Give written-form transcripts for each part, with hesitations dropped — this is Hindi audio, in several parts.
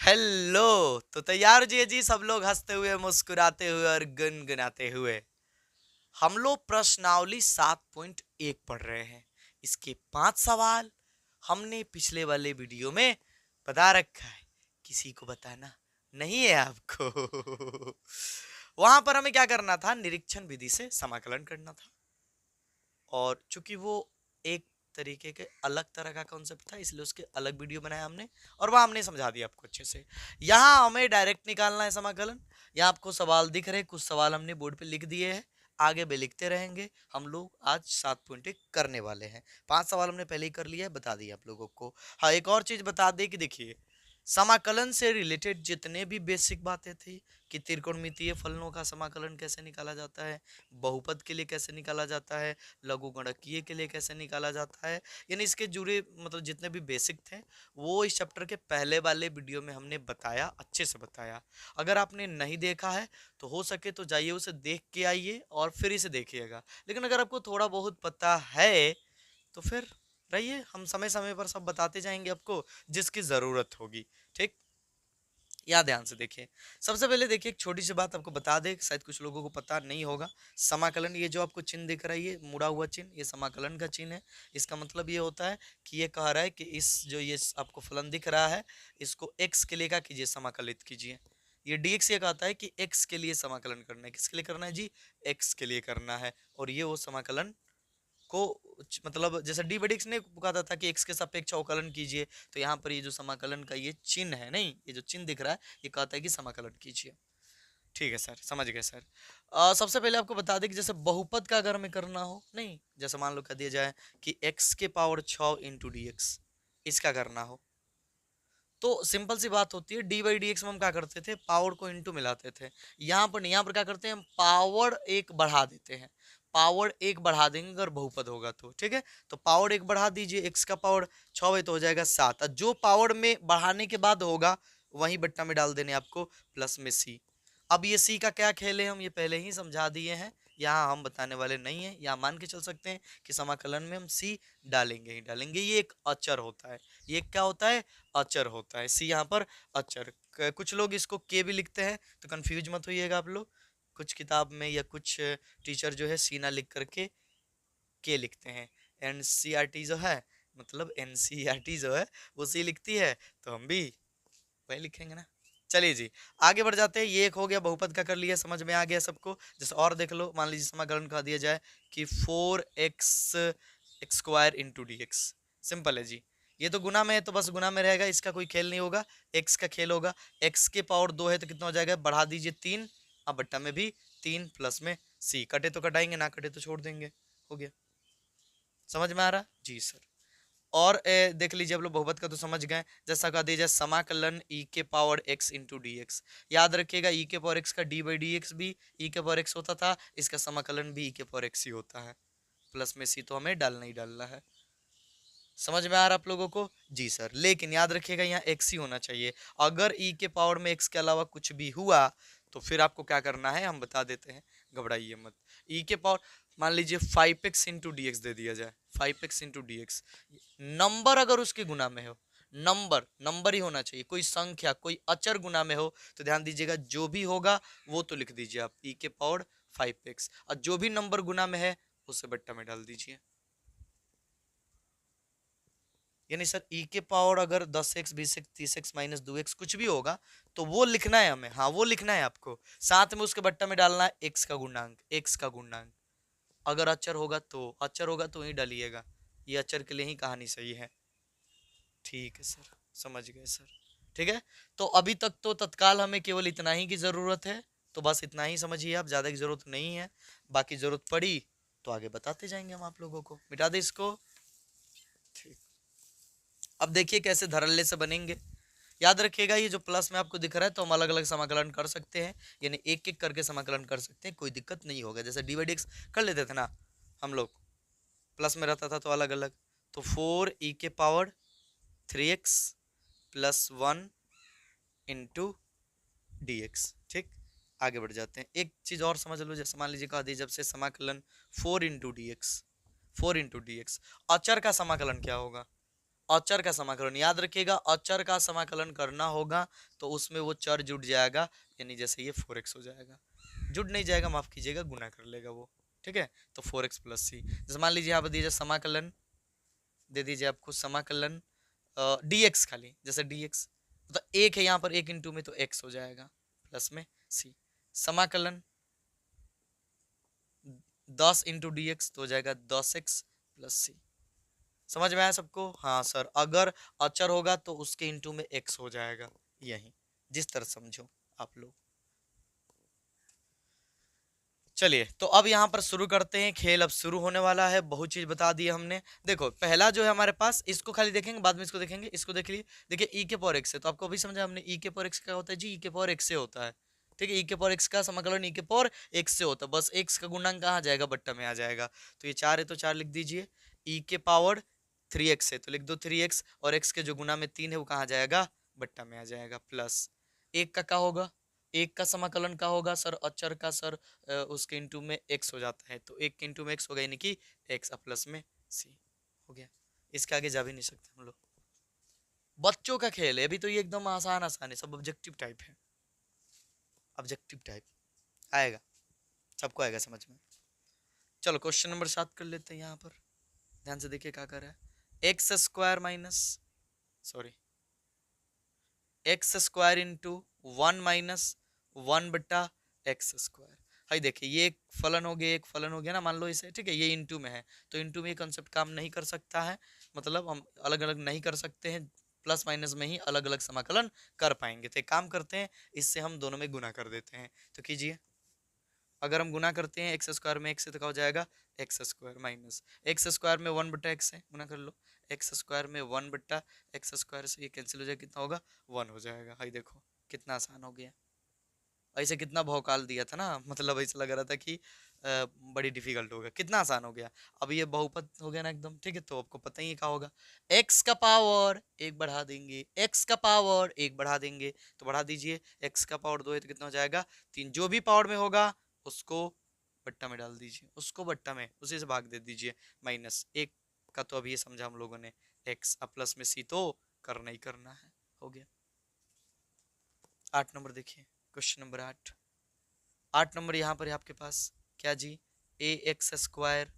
हेलो। तो तैयार हो जी सब लोग हंसते हुए मुस्कुराते हुए और गुनगुनाते हुए। हम लोग प्रश्नावली 7.1 पढ़ रहे हैं। इसके 5 सवाल हमने पिछले वाले वीडियो में बता रखा है। किसी को बताना नहीं है आपको। वहां पर हमें क्या करना था, निरीक्षण विधि से समाकलन करना था। और चूंकि वो एक तरीके के अलग तरह का कॉन्सेप्ट था, इसलिए उसके अलग वीडियो बनाया हमने और वह हमने समझा दिया आपको अच्छे से। यहाँ हमें डायरेक्ट निकालना है समाकलन। यहाँ आपको सवाल दिख रहे, कुछ सवाल हमने बोर्ड पे लिख दिए हैं, आगे भी लिखते रहेंगे। हम लोग आज 7.1 करने वाले हैं। 5 सवाल हमने पहले ही कर लिया है, बता दिया आप लोगों को। हाँ, एक और चीज बता दे कि देखिए, समाकलन से रिलेटेड जितने भी बेसिक बातें थी कि त्रिकोणमितीय फलनों का समाकलन कैसे निकाला जाता है, बहुपद के लिए कैसे निकाला जाता है, लघुगणकीय के लिए कैसे निकाला जाता है, यानी इसके जुड़े मतलब जितने भी बेसिक थे वो इस चैप्टर के पहले वाले वीडियो में हमने बताया, अच्छे से बताया। अगर आपने नहीं देखा है तो हो सके तो जाइए उसे देख के आइए और फिर इसे देखिएगा। लेकिन अगर आपको थोड़ा बहुत पता है तो फिर रहिए, हम समय समय पर सब बताते जाएंगे आपको जिसकी जरूरत होगी। ठीक, या ध्यान से देखिए। सबसे पहले देखिए, एक छोटी सी बात आपको बता दे, शायद कुछ लोगों को पता नहीं होगा। समाकलन, ये जो आपको चिन्ह दिख रहा है, ये मुड़ा हुआ चिन्ह, ये समाकलन का चिन्ह है। इसका मतलब ये होता है कि ये कह रहा है कि इस जो ये आपको फलन दिख रहा है, इसको x के लिए क्या कीजिए, समाकलित कीजिए। ये dx ये कहता है कि x के लिए समाकलन करना है। किसके लिए करना है जी? x के लिए करना है। और ये वो समाकलन को मतलब जैसे डी बड़ी एक्स ने कहा था कि एक्स के सापेक्ष अवकलन कीजिए, तो यहाँ पर ये जो समाकलन का ये चिन्ह है, नहीं ये जो चिन्ह दिख रहा है, ये कहता है कि समाकलन कीजिए। ठीक है सर, समझ गए सर। सबसे पहले आपको बता दें कि जैसे बहुपद का अगर हमें करना हो, नहीं जैसे मान लो कह दिया जाए कि x के पावर 6 इंटू डी एक्स, इसका करना हो तो सिंपल सी बात होती है, डी बाई डी एक्स में हम क्या करते थे, पावर को इंटू मिलाते थे। यहाँ पर नहीं, यहाँ पर क्या करते हैं, हम पावर एक बढ़ा देते हैं। पावर एक बढ़ा देंगे अगर बहुपद होगा तो, ठीक है। तो पावर एक बढ़ा दीजिए, एक्स का पावर 6 है तो हो जाएगा 7। जो पावर में बढ़ाने के बाद होगा वही बट्टा में डाल देने आपको, प्लस में सी। अब ये सी का क्या खेल है, हम ये पहले ही समझा दिए हैं, यहाँ हम बताने वाले नहीं है। यहाँ मान के चल सकते हैं कि समाकलन में हम सी डालेंगे ही डालेंगे। ये एक अचर होता है, ये क्या होता है, अचर होता है। सी यहाँ पर अचर। कुछ लोग इसको के भी लिखते हैं, तो कंफ्यूज मत होइएगा आप लोग। कुछ किताब में या कुछ टीचर जो है सी ना लिख करके के लिखते हैं। एनसीईआरटी जो है, मतलब एनसीईआरटी जो है वो सी लिखती है, तो हम भी वही लिखेंगे ना। चलिए जी, आगे बढ़ जाते हैं। ये एक हो गया, बहुपद का कर लिया, समझ में आ गया सबको। जैसे और देख लो, मान लीजिए समाकलन कहा दिया जाए कि 4x square into d x. Simple है जी, ये तो गुना में है तो बस गुना में रहेगा, इसका कोई खेल नहीं होगा, एक्स का खेल होगा। एक्स के पावर 2 है तो कितना हो जाएगा, बढ़ा दीजिए 3, अब बट्टा में भी 3 प्लस में सी। कटे तो कटाएंगे, ना कटे तो छोड़ देंगे, हो गया। समझ में आ रहा जी सर। और देख लीजिए, आप लोग बहुपद का तो समझ गए। जैसा कह दीजिए समाकलन e के power x into d x. याद रखिएगा, e के पावर x का d बाई डी एक्स भी e के पावर x होता था, इसका समाकलन भी e के पावर x ही होता है। प्लस में c तो हमें डालना ही डालना है। समझ में आ रहा आप लोगों को जी सर। लेकिन याद रखिएगा, यहाँ x ही होना चाहिए। अगर e के पावर में x के अलावा कुछ भी हुआ तो फिर आपको क्या करना है, हम बता देते हैं, घबराइए मत। e के पावर मान लीजिए 5x इंटू डी एक्स दे दिया जाए, 5x into d x, number अगर उसके गुना में हो, नंबर नंबर ही होना चाहिए, कोई संख्या कोई अचर गुना में हो, तो ध्यान दीजिएगा जो भी होगा वो तो लिख दीजिए आप e के पावर 5x, और जो भी नंबर गुना में है उसे बट्टा में डाल दीजिए। यानी सर e के पावर अगर 10x 20x 30x minus 2x कुछ भी होगा तो वो लिखना है हमें, हाँ वो लिखना है आपको। साथ में उसके बट्टा में डालना है x का गुणांक, x का गुणांक। अगर अचर होगा तो, अचर होगा तो ही डालिएगा, ये अचर के लिए ही कहानी सही है। ठीक है सर, समझ गए सर। ठीक है, तो अभी तक तो तत्काल हमें केवल इतना ही की जरूरत है, तो बस इतना ही समझिए आप, ज्यादा की जरूरत नहीं है। बाकी जरूरत पड़ी तो आगे बताते जाएंगे हम आप लोगों को। मिटा दे इसको। ठीक, अब देखिए कैसे धड़ल्ले से बनेंगे। याद रखिएगा, ये जो प्लस में आपको दिख रहा है तो हम अलग अलग समाकलन कर सकते हैं, यानी एक एक करके समाकलन कर सकते हैं, कोई दिक्कत नहीं होगा। जैसे डी बाई डी एक्स कर लेते थे ना हम लोग, प्लस में रहता था तो अलग अलग। तो 4 e के power 3x plus 1 into d x. ठीक, आगे बढ़ जाते हैं। एक चीज और समझ लो, जैसे मान लीजिए कहा दी जब से समाकलन 4 into d x, 4 into d x, अचर का समाकलन क्या होगा, अचर का समाकलन याद रखिएगा, अचर का समाकलन करना होगा तो उसमें वो चर जुड़ जाएगा, यानी जैसे ये 4x हो जाएगा, जुड़ नहीं जाएगा माफ कीजिएगा, गुना कर लेगा वो, ठीक है। तो 4x प्लस सी, जैसे मान लीजिए आप दीजिए समाकलन, दे दीजिए आपको समाकलन dx खाली, जैसे dx तो एक है यहाँ पर, एक इंटू में तो x हो जाएगा प्लस में c, समाकलन 10 इंटू डी एक्स तो हो जाएगा 10x प्लस सी। समझ में आया सबको? हाँ सर, अगर अचर होगा तो उसके इंटू में x हो जाएगा, यही जिस तरह समझो आप लोग। चलिए तो अब यहाँ पर शुरू करते हैं, खेल अब शुरू होने वाला है, बहुत चीज बता दी हमने। देखो पहला जो है हमारे पास, इसको खाली देखेंगे, बाद में इसको देखेंगे, इसको देख लिए। देखिए ई के पावर एक्स है, तो आपको अभी समझा हमने, ई के पावर एक्स क्या होता है जी, ई के पावर एक्स से होता है, ठीक है। ई के पावर एक्स का समाकलन ई के पावर एक्स से होता है, बस एक्स का गुणांक कहाँ जाएगा, बट्टा में आ जाएगा। तो ये 4 है तो 4 लिख दीजिए, ई के पावर 3x है तो लिख दो 3x, और x के जो गुना में 3 है वो कहाँ जाएगा, बट्टा में आ जाएगा, प्लस एक का क्या होगा, एक का समाकलन का होगा सर, अचर का सर उसके इंटू में x हो जाता है, तो एक के इंटू में x हो गया, यानी कि x प्लस में c हो गया। इसके आगे जा भी नहीं सकते हम लोग, बच्चों का खेल है अभी तो, ये एकदम आसान आसान है, सब ऑब्जेक्टिव टाइप है, ऑब्जेक्टिव टाइप आएगा, सबको आएगा समझ में। चलो क्वेश्चन नंबर 7 कर लेते हैं, यहाँ पर ध्यान से देखिए क्या कर रहा है, x square minus, sorry x square into 1 minus 1 बटा एक्स स्क्वायर। भाई देखिए ये एक फलन हो गया, एक फलन हो गया ना, मान लो इसे, ठीक है, ये इंटू में है तो इंटू में ये कंसेप्ट काम नहीं कर सकता है, मतलब हम अलग अलग नहीं कर सकते हैं, प्लस माइनस में ही अलग अलग समाकलन कर पाएंगे। तो एक काम करते हैं, इससे हम दोनों में गुना कर देते हैं, तो कीजिए, अगर हम गुना करते हैं एक्स स्क्वायर में एक्स से तो क्या हो जाएगा, x square minus x square में 1 बटा एक्स है, गुना कर लो, एक्स स्क्वायर में 1 बटा एक्स स्क्वायर से ये कैंसिल हो जाएगा, कितना होगा 1 हो जाएगा। भाई देखो कितना आसान हो गया, ऐसे कितना भौकाल दिया था ना, मतलब ऐसा लग रहा था कि बड़ी डिफिकल्ट होगा, कितना आसान हो गया। अब ये बहुपद हो गया ना एकदम, ठीक है, तो आपको पता ही क्या होगा, एक्स का पावर एक बढ़ा देंगे, एक्स का पावर एक बढ़ा देंगे, तो बढ़ा दीजिए, एक्स का पावर 2 है तो कितना हो जाएगा 3, जो भी पावर में होगा उसको बट्टा में डाल दीजिए, उसको बट्टा में उसी से भाग दे दीजिए, माइनस एक का तो अभी ये समझा हम लोगों ने, एक्स प्लस में सी तो करना ही करना है, हो गया। 8 नंबर देखिए, क्वेश्चन नंबर 8, 8 नंबर यहाँ पर है आपके पास, क्या जी, A X square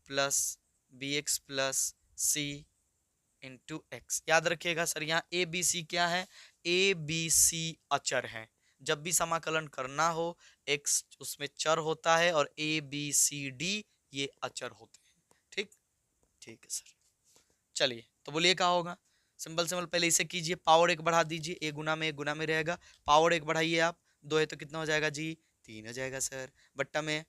plus B X plus C into X. याद रखिएगा सर यहाँ ए बी सी क्या है, ए बी सी अचर है, जब भी समाकलन करना हो एक्स उसमें चर होता है और ए बी सी डी ये अचर होते हैं, ठीक, ठीक है सर। चलिए तो बोलिए क्या होगा, सिंपल सिंपल पहले इसे कीजिए, पावर एक बढ़ा दीजिए, ए गुना में रहेगा, पावर एक बढ़ाइए आप, 2 है तो कितना हो जाएगा जी 3 हो जाएगा सर, बट्टा में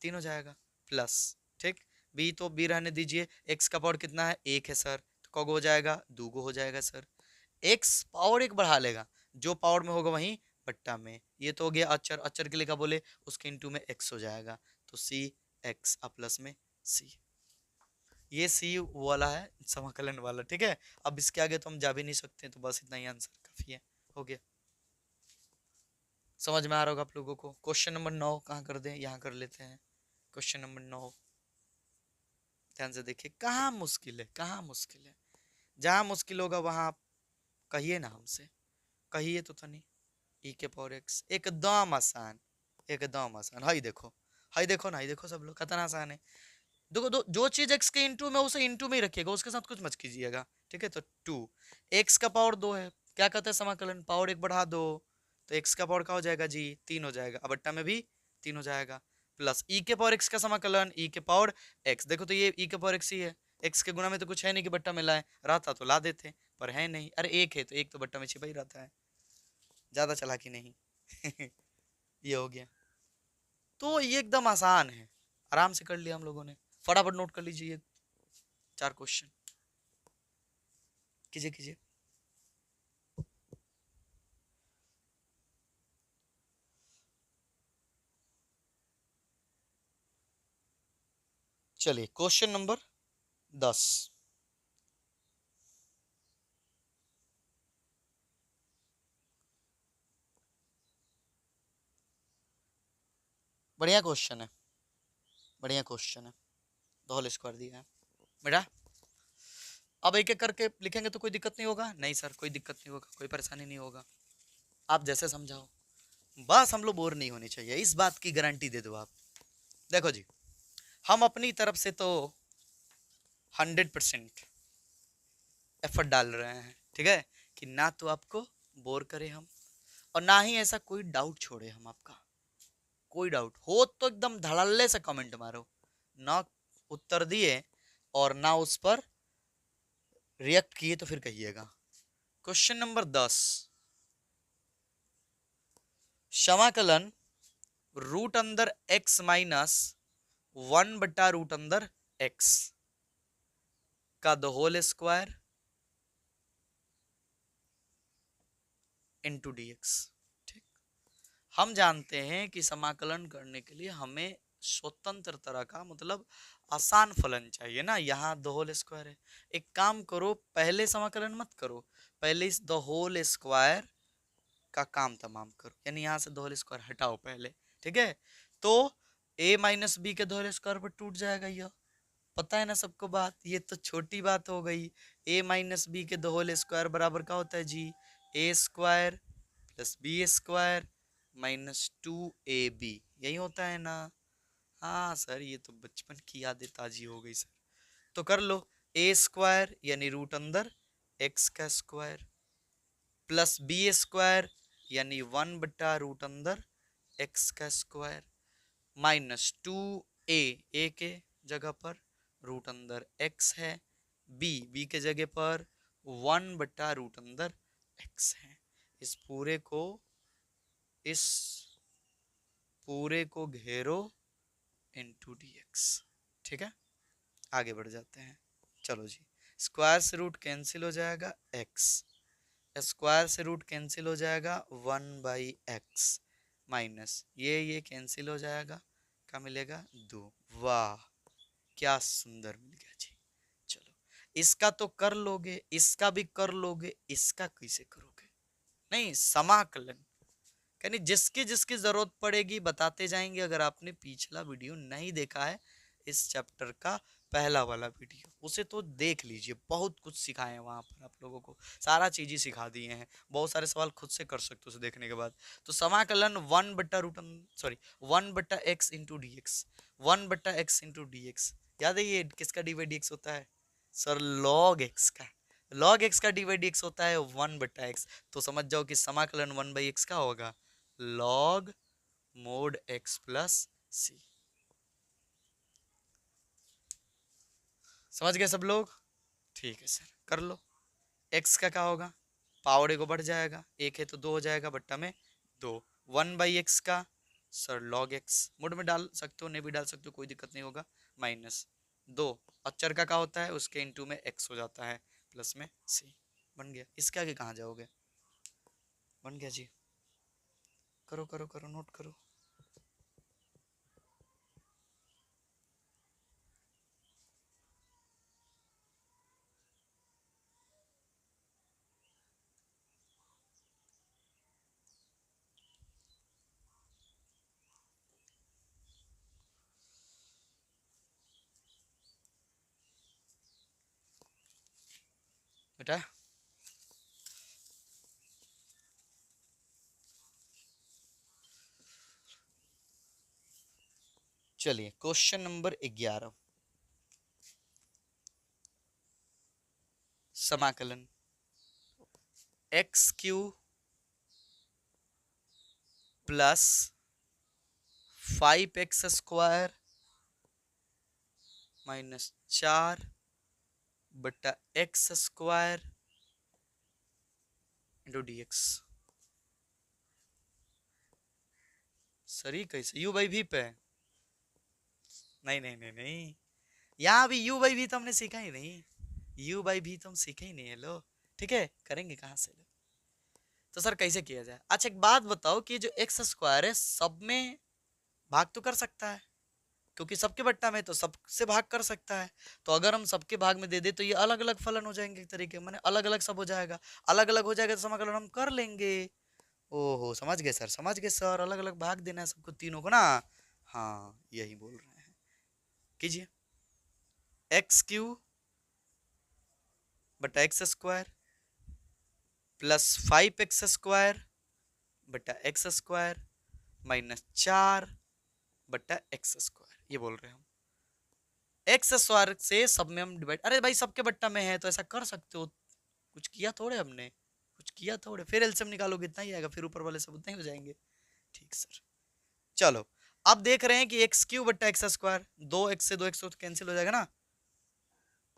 3 हो जाएगा, प्लस, ठीक, बी तो बी रहने दीजिए, एक्स का पावर कितना है 1 है सर, तो कौगो हो जाएगा 2 हो जाएगा सर, एक्स पावर एक बढ़ा लेगा, जो पावर में होगा वहीं बट्टा में, ये तो हो गया अचर, अचर के लिए क्या बोले उसके इंटू में एक्स हो जाएगा, तो सी एक्स प्लस में सी, ये सी वाला है समाकलन वाला, ठीक है। अब इसके आगे तो हम जा भी नहीं सकते, तो बस इतना ही आंसर काफी है, हो गया। समझ में आ रहा होगा आप लोगों को। क्वेश्चन नंबर 9 कहाँ कर दें, यहाँ कर लेते हैं, क्वेश्चन नंबर 9 ध्यान से देखिए, कहाँ मुश्किल है, कहाँ मुश्किल है, जहाँ मुश्किल होगा वहां आप कहिए ना हमसे, कहिए तो नहीं, ई के पावर एक्स एकदम आसान, एकदम आसान, हाई देखो, हाई देखो ना, हाई देखो सब लोग, कितना आसान है। देखो जो चीज x के इंटू में उसे इंटू में ही रखिएगा, उसके साथ कुछ मत कीजिएगा, ठीक है। तो 2 x का पावर 2 है, क्या कहते हैं समाकलन, पावर एक बढ़ा दो, तो x का पावर क्या हो जाएगा जी 3 हो जाएगा, अब बट्टा में भी 3 हो जाएगा, प्लस e के पावर x का समाकलन e के पावर x, देखो तो ये e के पावर x ही है, x के गुना में तो कुछ है नहीं कि बट्टा में लाए, रहता तो ला देते पर है नहीं, अरे एक है तो एक तो बट्टा में छिपा ही रहता है, ज्यादा चालाकी नहीं ये हो गया, तो ये एकदम आसान है, आराम से कर लिया हम लोगों ने, फटाफट नोट कर लीजिए 4 क्वेश्चन, कीजिए कीजिए। चलिए क्वेश्चन नंबर 10, बढ़िया क्वेश्चन है, बढ़िया क्वेश्चन है, द होल स्क्वायर दिया है बेटा, अब एक एक करके लिखेंगे तो कोई दिक्कत नहीं होगा? नहीं सर, कोई दिक्कत नहीं होगा, कोई परेशानी नहीं होगा, आप जैसे समझाओ, बस हम लोग बोर नहीं होनी चाहिए, इस बात की गारंटी दे दो आप। देखो जी, हम अपनी तरफ से तो 100% एफर्ट डाल रहे हैं, ठीक है, कि ना तो आपको बोर करें हम, और ना ही ऐसा कोई डाउट छोड़े हम आपका। कोई डाउट हो तो एकदम धड़ल्ले से कमेंट मारो, ना उत्तर दिए और ना उस पर रिएक्ट किए तो फिर कहिएगा। क्वेश्चन नंबर 10, समाकलन रूट अंदर x माइनस 1/√अंदर x का the whole square into dx। ठीक, हम जानते हैं कि समाकलन करने के लिए हमें स्वतंत्र तरह का, मतलब आसान फलन चाहिए ना। यहाँ द होल स्क्वायर है, एक काम करो, पहले समाकलन मत करो, पहले इस द होल स्क्वायर का काम तमाम करो, यानी यहाँ से द होल स्क्वायर हटाओ पहले, ठीक है। तो a माइनस बी के द होल स्क्वायर पर टूट जाएगा, यह पता है ना सबको बात, ये तो छोटी बात हो गई। a माइनस बी के द होल स्क्वायर बराबर क्या होता है जी? a square plus b square minus 2ab, यही होता है ना। हाँ सर, ये तो बचपन की यादें ताजी हो गई सर। तो कर लो, a स्क्वायर यानी रूट अंदर x का स्क्वायर प्लस बी स्क्वायर यानी 1/√अंदर x का स्क्वायर माइनस 2a के जगह पर रूट अंदर x है, b के जगह पर 1/√अंदर x है। इस पूरे को घेरो इंटू dx। ठीक है, आगे बढ़ जाते हैं। चलो जी, स्क्वायर से रूट कैंसिल हो जाएगा, x स्क्वायर से रूट कैंसिल हो जाएगा 1/x माइनस ये कैंसिल हो जाएगा, क्या मिलेगा? 2। वाह, क्या सुंदर मिल गया जी। चलो, इसका तो कर लोगे, इसका भी कर लोगे, इसका कैसे करोगे? नहीं, समाकलन यानी जिसकी जिसकी जरूरत पड़ेगी बताते जाएंगे। अगर आपने पिछला वीडियो नहीं देखा है, इस चैप्टर का पहला वाला वीडियो, उसे तो देख लीजिए, बहुत कुछ सिखाए हैं वहां पर, आप लोगों को सारा चीज ही सिखा दिए हैं, बहुत सारे सवाल खुद से कर सकते हो उसे देखने के बाद। तो समाकलन 1/x into d x, 1/x into d x, याद है ये किसका डी बाई डी एक्स होता है? सर लॉग एक्स का, लॉग एक्स का डी बाई डी एक्स होता है 1/x। तो समझ जाओ कि समाकलन 1/x का होगा log mod x प्लस सी। समझ गए सब लोग? ठीक है सर, कर लो। x का क्या होगा? पावर को बढ़ जाएगा, एक है तो 2 हो जाएगा, बट्टा में 2। 1/x का सर log x, मोड में डाल सकते हो, नहीं भी डाल सकते हो, कोई दिक्कत नहीं होगा, माइनस 2। अचर का क्या होता है? उसके इंटू में x हो जाता है, प्लस में c। बन गया। इसके आगे कहाँ जाओगे? बन गया जी, करो करो करो, नोट करो। बेटा चलिए, क्वेश्चन नंबर 11, समाकलन x³ plus 5x² minus 4/x² into d x. Sir ये कैसे? u बाई वी पे? नहीं नहीं नहीं नहीं, यहाँ भी u बाई वी तो हमने सीखा ही नहीं, u बाई वी तो हम सीखे ही नहीं है लो, ठीक है, करेंगे कहाँ से लो। तो सर कैसे किया जाए? अच्छा एक बात बताओ कि जो x² है सब में भाग तो कर सकता है, क्योंकि सबके बट्टा में तो सबसे भाग कर सकता है। तो अगर हम सबके भाग में दे दे तो ये अलग अलग फलन हो जाएंगे, एक तरीके माने अलग अलग सब हो जाएगा, अलग अलग हो जाएगा तो समाकलन हम कर लेंगे। ओहो, समझ गए सर, समझ गए सर, अलग अलग भाग देना है सबको, तीनों को ना। हाँ यही बोल रहे हैं, कीजिए। x³ बटा एक्स स्क्वायर प्लस 5x² बटा एक्स स्क्वायर माइनस 4/x², ये बोल रहे हैं हम। एक्स स्क्वायर से सब में हम डिवाइड, अरे भाई सबके बट्टा में है तो ऐसा कर सकते हो, कुछ किया थोड़े हमने, कुछ किया थोड़े, फिर एलसीएम निकालोगे इतना ही आएगा, फिर ऊपर वाले सब उतना ही हो जाएंगे। ठीक सर, चलो अब देख रहे हैं कि x³ बटा x², 2x से 2x तो कैंसिल हो जाएगा ना,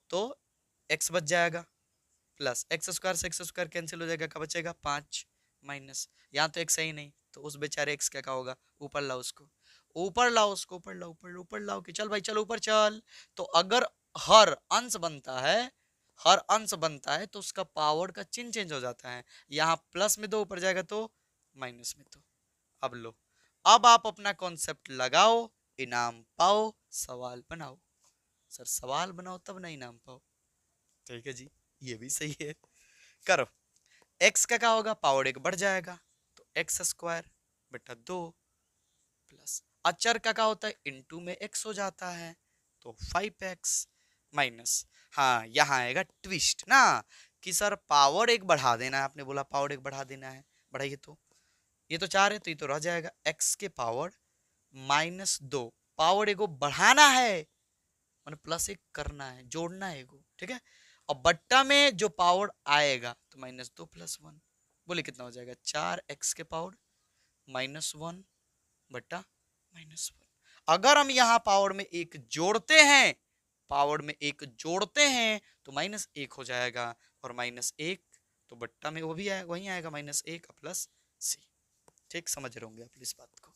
तो x बच जाएगा, प्लस x² से x² कैंसिल हो जाएगा, क्या बचेगा 5, माइनस यहाँ तो x है ही नहीं, तो उस बेचारे x क्या होगा, ऊपर लाओ उसको, ऊपर लाओ उसको, ऊपर लाओ, ऊपर लाओ कि चल भाई चल ऊपर चल। तो अगर हर अंश बनता है, हर अंश बनता है तो उसका पावर का चिन्ह चेंज हो जाता है, यहाँ प्लस में 2 ऊपर जाएगा तो माइनस में 2। अब लो, अब आप अपना कॉन्सेप्ट लगाओ, इनाम पाओ, सवाल बनाओ। सर सवाल बनाओ तब ना इनाम पाओ, ठीक है जी, ये भी सही है। करो, x का क्या होगा, पावर 1 बढ़ जाएगा तो x² बटा 2 प्लस अचर का क्या होता है, इनटू में x हो जाता है तो 5x माइनस, हाँ यहाँ आएगा ट्विस्ट ना, कि सर पावर 1 बढ़ा देना है, आपने बोला पावर 1 बढ़ा देना है, बढ़ाइए तो ये तो 4 है तो ये तो रह जाएगा x के पावर -2, पावर 1 को बढ़ाना है मैंने +1 करना है, जोड़ना है को, ठीक है। और बट्टा में जो पावर आएगा तो -2 + 1, बोले कितना हो जाएगा, 4x के पावर -1 बटा -1। अगर हम यहाँ पावर में एक जोड़ते हैं, पावर में एक जोड़ते हैं तो -1 हो जाएगा, और -1 तो बट्टा में वो भी आएगा, वही आएगा -1 प्लस c। ठीक समझ रहे होंगे आप इस बात को।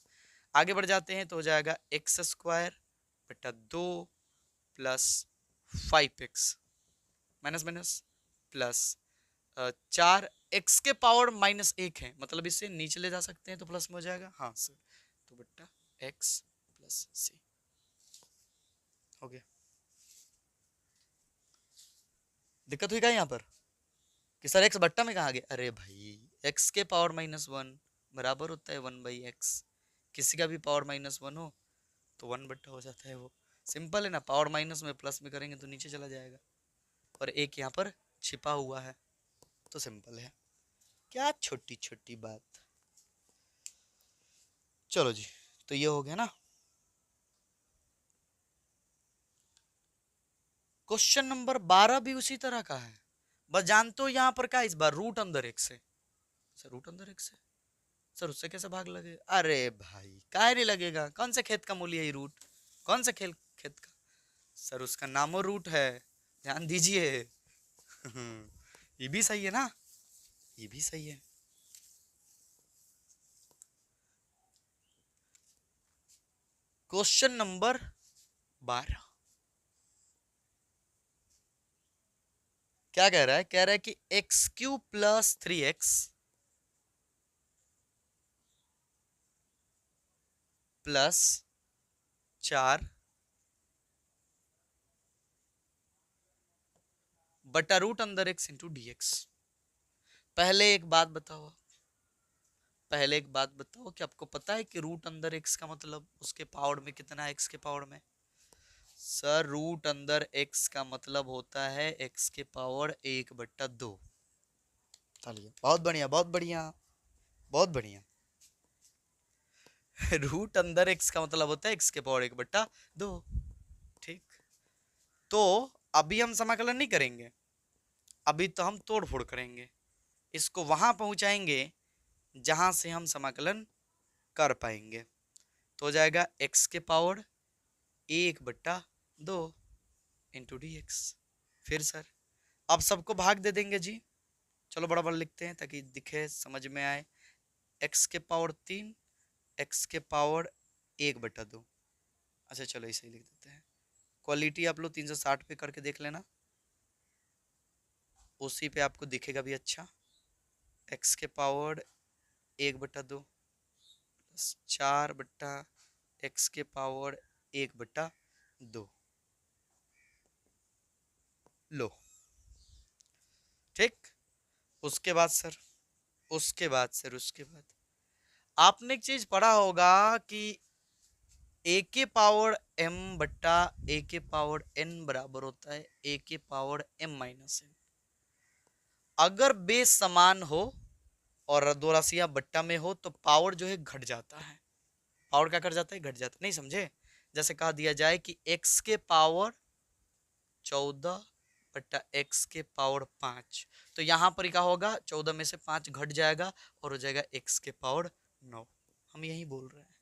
आगे बढ़ जाते हैं तो हो जाएगा x² बटा 2 plus 5x minus minus plus 4x के पावर -1 है, मतलब इससे नीचे ले जा सकते हैं तो प्लस में हो जाएगा, हाँ सर, तो बट्टा x प्लस c हो गया। दिक्कत हुई क्या यहाँ पर कि सर x बट्टा में कहाँ आ गया, अरे भाई x के पावर -1 बराबर होता है 1/x, किसी का भी पावर -1 हो तो 1 बट्टा हो जाता है, वो सिंपल है ना, पावर माइनस में प्लस में करेंगे तो नीचे चला जाएगा, और एक यहाँ पर छिपा हुआ है तो सिंपल है, क्या छोटी छोटी बात। चलो जी, तो ये हो गया ना। क्वेश्चन नंबर 12 भी उसी तरह का है, बस जानते हो यहाँ पर क्या इस बार रूट अंदर x है, सर रूट अंदर x है, सर उससे कैसे भाग लगे, अरे भाई काहे नहीं लगेगा, कौन से खेत का मूल्य है रूट, कौन से खेत का, सर उसका नामो रूट है, ध्यान दीजिए। ये भी सही है ना, ये भी सही है। क्वेश्चन नंबर 12 क्या कह रहा है, कह रहा है कि x³ + 3x प्लस 4 बटा रूट अंदर x इंटू dx। पहले एक बात बताओ, पहले एक बात बताओ कि आपको पता है कि रूट अंदर x का मतलब उसके पावर में कितना है, x के पावर में, सर रूट अंदर x का मतलब होता है x के पावर 1/2। चलिए बहुत बढ़िया बहुत बढ़िया बहुत बढ़िया। रूट अंदर x का मतलब होता है x के पावर 1/2, ठीक। तो अभी हम समाकलन नहीं करेंगे, अभी तो हम तोड़ फोड़ करेंगे, इसको वहां पहुंचाएंगे जहां से हम समाकलन कर पाएंगे, तो हो जाएगा x के पावर 1/2 इंटू dx। फिर सर अब सबको भाग दे देंगे जी, चलो बड़ा बड़ा लिखते हैं ताकि दिखे समझ में आए, x के पावर 3 x के पावर 1/2, अच्छा चलो इसे ही लिख देते हैं। क्वालिटी आप लोग 360 पे करके देख लेना, उसी पे आपको दिखेगा भी अच्छा। x के पावर 1/2 प्लस 4/x के पावर 1/2, लो ठीक। उसके बाद सर, उसके बाद सर, उसके बाद आपने एक चीज पढ़ा होगा कि a के पावर m बट्टा a के पावर n बराबर होता है a के पावर m - n। अगर बेस समान हो और दो राशियां बट्टा में हो तो पावर जो है घट जाता है। पावर क्या कर जाता है? घट जाता है। नहीं समझे? जैसे कहा दिया जाए कि x के पावर 14 बट्टा x के पावर 5, तो यहां पर क्या होगा? 14 में से 5 घट जाएगा और हो जाएगा x के पावर 9। हम यही बोल रहे हैं,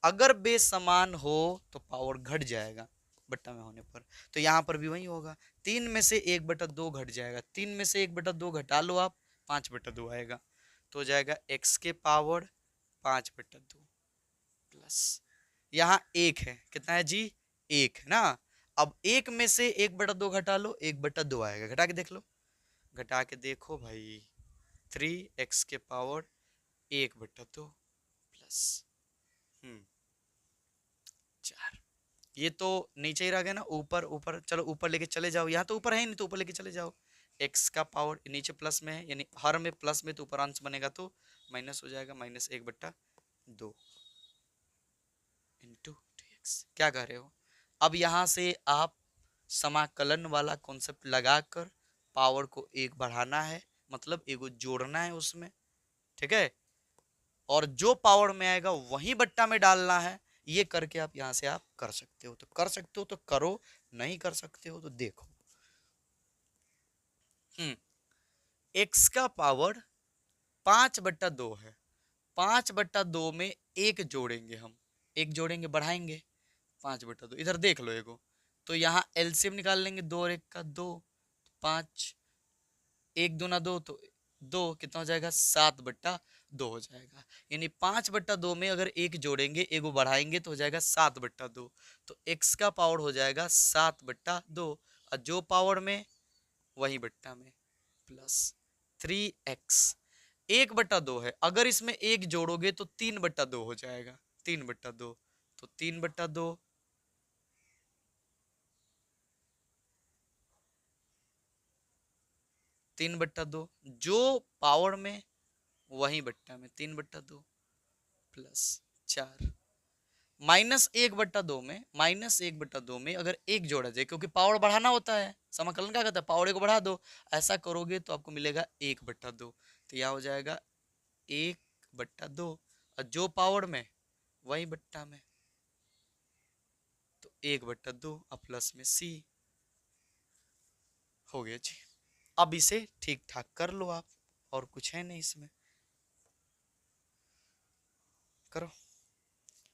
अगर बेस समान हो तो पावर घट जाएगा बट्टा में होने पर। तो यहां पर भी वही होगा, 3 में से 1/2 घट जाएगा, 3 में से 1/2 घटा लो आप, 5/2 आएगा। तो हो जाएगा x के पावर 5/2 प्लस, यहाँ 1 है, कितना है जी? 1 है ना। अब 1 में से 1/2 घटा लो, 1/2 आएगा, घटा के देख लो, घटा के देखो भाई, 3x के पावर 1/2 प्लस 4। ये तो नीचे ही रह गया ना, ऊपर ऊपर चलो ऊपर लेके चले जाओ, यहाँ तो ऊपर है नहीं तो ऊपर लेके चले जाओ। x का पावर नीचे प्लस में है, यानी हर में प्लस में, तो ऊपर अंश बनेगा तो माइनस हो जाएगा, -1/2 इंटू dx। क्या कह रहे हो? अब यहां से आप समाकलन वाला कॉन्सेप्ट लगाकर पावर को एक बढ़ाना है, मतलब एगो जोड़ना है उसमें, ठीक है, और जो पावर में आएगा वही बट्टा में डालना है। ये करके आप यहां से आप कर सकते हो, तो कर सकते हो तो करो, नहीं कर सकते हो तो देखो। x का पावर 5/2 है, 5/2 में एक जोड़ेंगे हम, एक जोड़ेंगे बढ़ाएंगे, 5/2 इधर देख लो एगो, तो यहाँ एलसीएम निकाल लेंगे, 2 और 1 का 2, 5, 1 दूना 2, तो 2 कितना हो जाएगा? 7/2 हो जाएगा। यानी 5/2 में अगर एक जोड़ेंगे एगो बढ़ाएंगे तो हो जाएगा 7/2, तो x का पावर हो जाएगा 7/2, और जो पावर में वही बट्टा में प्लस 3x। 1/2 है, अगर इसमें एक जोड़ोगे तो 3/2 हो जाएगा, 3/2, तो 3/2 3/2, जो पावर में वही बट्टा में, 3/2 प्लस 4, -1/2 में, -1/2 में अगर एक जोड़ा जाए, क्योंकि पावर बढ़ाना होता है, समाकलन क्या कहता है? पावर को बढ़ा दो। ऐसा करोगे तो आपको मिलेगा 1/2, तो यह हो जाएगा 1/2, और जो पावर में वही बट्टा में, तो 1/2 और प्लस में c हो गया जी। अब इसे ठीक ठाक कर लो आप, और कुछ है नहीं इसमें, करो।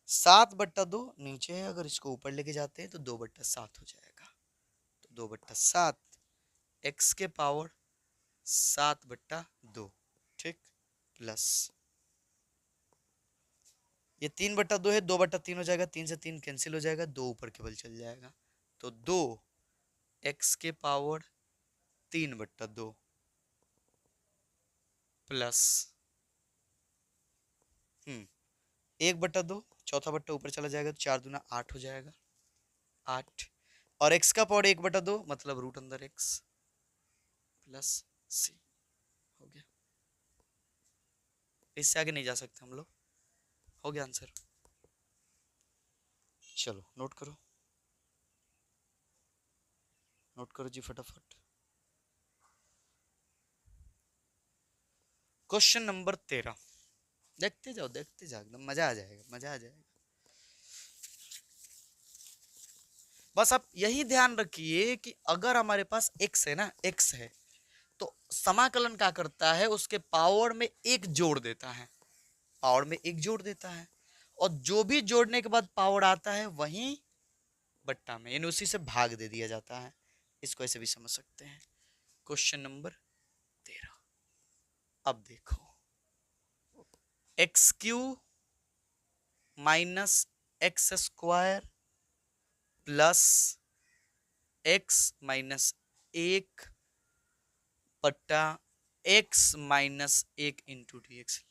7/2 नीचे है, अगर इसको ऊपर लेके जाते हैं तो 2/7 हो जाएगा, तो 2/7 x के पावर 7/2, ठीक, प्लस ये 3/2 है, 2/3 हो जाएगा, 3 से 3 कैंसिल हो जाएगा, 2 ऊपर केवल चल जाएगा, तो 2 x के पावर 3/2 प्लस 1/2, चौथा बट्टा ऊपर चला जाएगा, तो 4 दूना 8 हो जाएगा, 8, और x का पावर 1/2 मतलब रूट अंदर x प्लस c हो गया। इससे आगे नहीं जा सकते हम लोग, हो गया आंसर। चलो नोट करो, नोट करो जी फटाफट। क्वेश्चन नंबर 13, देखते जाओ देखते जाओ, एकदम मजा आ जाएगा, मजा आ जाएगा। बस आप यही ध्यान रखिए कि अगर हमारे पास x है ना, x है, तो समाकलन क्या करता है? उसके पावर में एक जोड़ देता है, पावर में एक जोड़ देता है, और जो भी जोड़ने के बाद पावर आता है वही बट्टा में, यानी उसी से भाग दे दिया जाता है। इसको ऐसे भी समझ सकते हैं। क्वेश्चन नंबर 13, अब देखो, x³ minus x² plus x-1 बट्टा x-1 इंटू dx।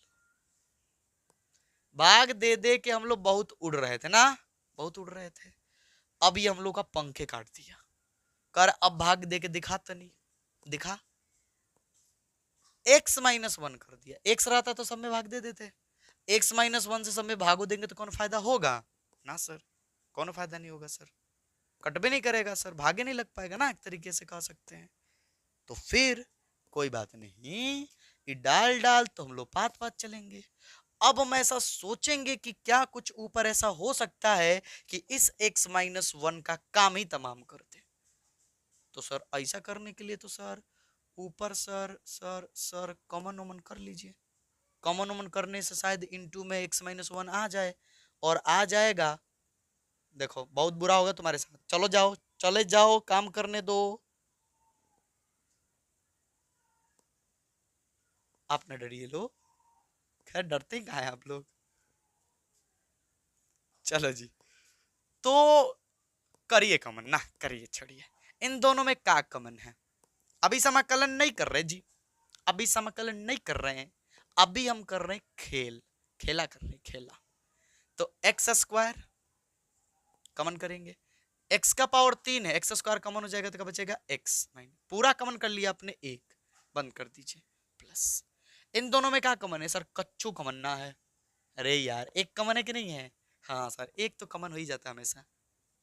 भाग दे दे के हम लोग बहुत उड़ रहे थे ना, बहुत उड़ रहे थे, अब ये हम लोग का पंखे काट दिया, कर अब भाग दे के दिखा, तो नहीं दिखा, x-1 कर दिया, x रहता तो सब में भाग दे देते, x-1 से सब में भागो देंगे तो कौन फायदा होगा? ना सर, कौन फायदा नहीं होगा सर, कट भी नहीं करेगा सर, भागे नहीं लग पाएगा ना, एक तरीके से कह सकते हैं। तो फिर कोई बात नहीं, ये डाल डाल तो हम लोग पात पात चलेंगे। अब हम ऐसा सोचेंगे कि क्या कुछ ऊपर ऐसा हो सकता है कि इस x-1 का काम ही तमाम कर दे। तो सर ऐसा करने के लिए तो सर ऊपर सर कॉमन ओमन कर लीजिए। कॉमन ओमन करने से शायद इनटू में x-1 आ जाए, और आ जाएगा। देखो बहुत बुरा होगा तुम्हारे साथ, चलो जाओ, चले जाओ, काम करने दो। आप न डरिए लोग, खैर डरते कहाँ हैं आप लोग। चलो जी, तो करिए कमन ना, करिए, छोड़िए। इन दोनों में क्या कमन है? अभी समाकलन नहीं कर रहे जी, अभी समाकलन नहीं कर रहे हैं, अभी हम कर रहे हैं खेल, खेला कर रहे हैं, खेला। तो एक्स स्क्वायर कमन करेंगे, एक्स का पावर 3 है, एक्स स्क्वायर कमन हो जाएगा तो क्या बचेगा? एक्स माइनस, पूरा कमन कर लिया आपने, एक बंद कर दीजिए, प्लस। इन दोनों में क्या कमन है सर? कच्चू कमन ना है। अरे यार एक कमन है कि नहीं है? हाँ सर, एक तो कमन हो ही जाता है हमेशा,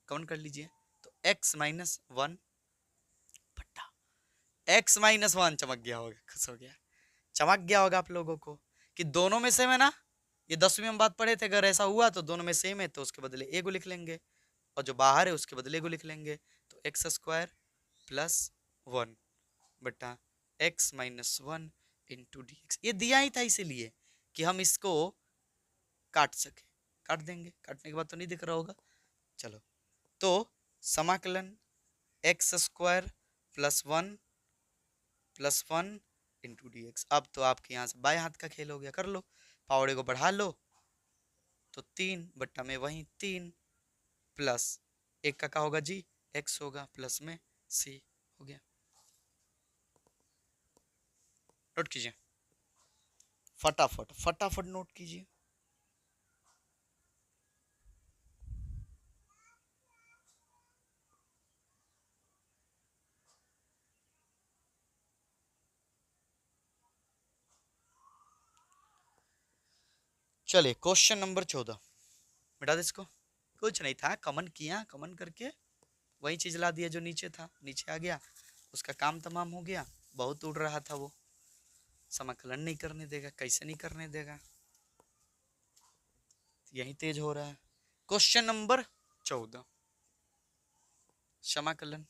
कमन कर लीजिए। तो x-1 फटा, x-1 चमक गया होगा, खुश हो गया, चमक गया होगा आप लोगों को कि दोनों में सेम है ना। ये 10वीं में हम बात पढ़े थे, अगर ऐसा हुआ तो दोनों में सेम है तो उसके बदले ए को लिख लेंगे, और जो बाहर है उसके बदले को लिख लेंगे। तो एक्स स्क्वायर प्लस 1 बटा x-1 इंटू डी एक्स। ये दिया ही था इसीलिए कि हम इसको काट सके, काट देंगे, काटने के बाद तो नहीं दिख रहा होगा। चलो, तो समाकलन x square plus one into d x. अब तो आपके यहाँ से बाएं हाथ का खेल हो गया, कर लो, पावड़े को बढ़ा लो, तो 3 बट्टा में वही 3 प्लस एक का क्या होगा जी? एक्स होगा, प्लस में सी हो गया। नोट कीजिए, फटाफट फटाफट नोट कीजिए। चलिए क्वेश्चन नंबर 14, बेटा इसको कुछ नहीं था, कमन किया, कमन करके वही चीज ला दिया जो नीचे था, नीचे आ गया, उसका काम तमाम हो गया। बहुत उड़ रहा था वो, समाकलन नहीं करने देगा, कैसे नहीं करने देगा, यही तेज हो रहा है। क्वेश्चन नंबर 14, समाकलन